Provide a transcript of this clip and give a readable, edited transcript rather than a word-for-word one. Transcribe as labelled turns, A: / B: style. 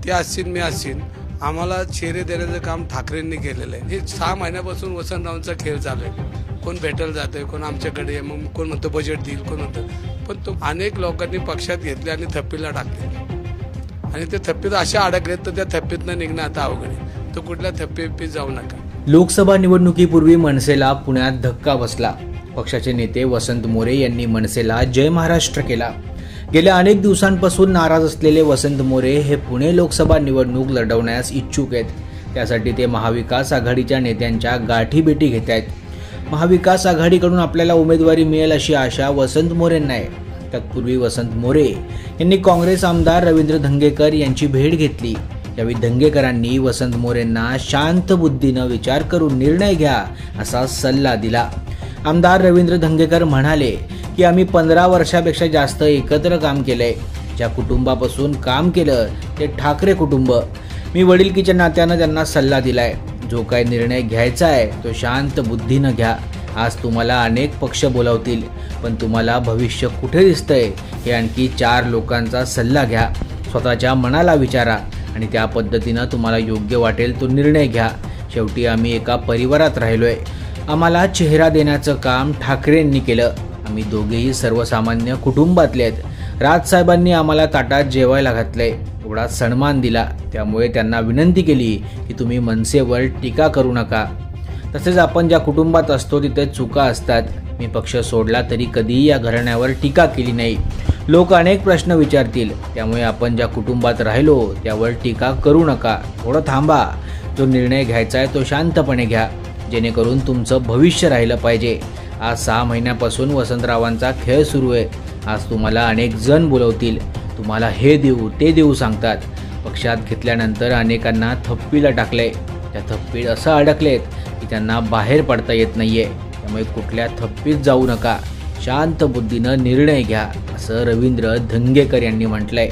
A: ते असतील मी असतील, आम्हाला चेहरे देण्याचं काम ठाकरेंनी केलेलं आहे। हे 6 महिन्यापासून वसंतरावांचा खेळ चालू आहे। कोण भेटायला जातंय, कोण आमच्याकडे, मग कोण म्हणतो बजेट देईल, कोण म्हणतं, पण तो अनेक लोकांनी पक्षात घेतले आणि थप्पीला टाकले आणि ते थप्पीत अशा अडकलेत तर त्या थप्पीतनं निघणं आता अवघड आहे। तो कुठल्या थप्पीत जाऊ नका।
B: लोकसभा निवडणुकीपूर्वी मनसेला पुण्यात धक्का बसला। पक्षाचे नेते वसंत मोरे यांनी मनसेला जय महाराष्ट्र केला। गेल्या अनेक दिवसांपासून नाराज असलेले वसंत मोरे हे पुणे लोकसभा निवडणूक लढवण्यास इच्छुक आहेत। त्यासाठी ते महाविकास आघाडीच्या नेत्यांच्या गाठीभेटी घेत आहेत। महाविकास आघाडीकडून आपल्याला उमेदवारी मिळेल अशी आशा वसंत मोरेंना आहे। तत्पूर्वी वसंत मोरे यांनी काँग्रेस आमदार रवींद्र धंगेकर यांची भेट घेतली। यावेळी धंगेकरांनी वसंत मोरेंना शांत बुद्धीनं विचार करून निर्णय घ्या असा सल्ला दिला। आमदार रवींद्र धंगेकर म्हणाले की आम्ही 15 वर्षापेक्षा जास्त एकत्र काम केलंय। ज्या कुटुंबापासून काम केलं ते ठाकरे कुटुंब। मी वडिलकीच्या नात्यानं त्यांना सल्ला दिलाय। जो काही निर्णय घ्यायचा आहे तो शांत बुद्धीनं घ्या। आज तुम्हाला अनेक पक्ष बोलावतील, पण तुम्हाला भविष्य कुठे दिसतंय हे आणखी 4 लोकांचा सल्ला घ्या। स्वतःच्या मनाला विचारा आणि त्या पद्धतीनं तुम्हाला योग्य वाटेल तो निर्णय घ्या। शेवटी आम्ही एका परिवारात राहिलोय। आम्हाला चेहरा देण्याचं काम ठाकरेंनी केलं। आम्ही दोघेही सर्वसामान्य कुटुंबातले आहेत। राजसाहेबांनी आम्हाला ताटात जेवायला घातलंय, एवढा सन्मान दिला। त्यामुळे त्यांना विनंती केली की तुम्ही मनसेवर टीका करू नका। तसेच आपण ज्या कुटुंबात असतो तिथे चुका असतात। मी पक्ष सोडला तरी कधीही या घराण्यावर टीका केली नाही। लोक अनेक प्रश्न विचारतील, त्यामुळे आपण ज्या कुटुंबात राहिलो त्यावर टीका करू नका। थोडं थांबा। जो निर्णय घ्यायचा आहे तो शांतपणे घ्या, जेणेकरून तुमचं भविष्य राहिलं पाहिजे। आज 6 महिन्यापासून वसंतरावांचा खेळ सुरू आहे। आज तुम्हाला अनेक जण बोलवतील, तुम्हाला हे देऊ ते देऊ सांगतात। पक्षात घेतल्यानंतर अनेकांना थप्पीला टाकलंय। त्या थप्पीत असं अडकलेत की त्यांना बाहेर पडता येत नाहीये। त्यामुळे कुठल्या थप्पीत जाऊ नका, शांत बुद्धीनं निर्णय घ्या असं रवींद्र धंगेकर यांनी म्हटलंय।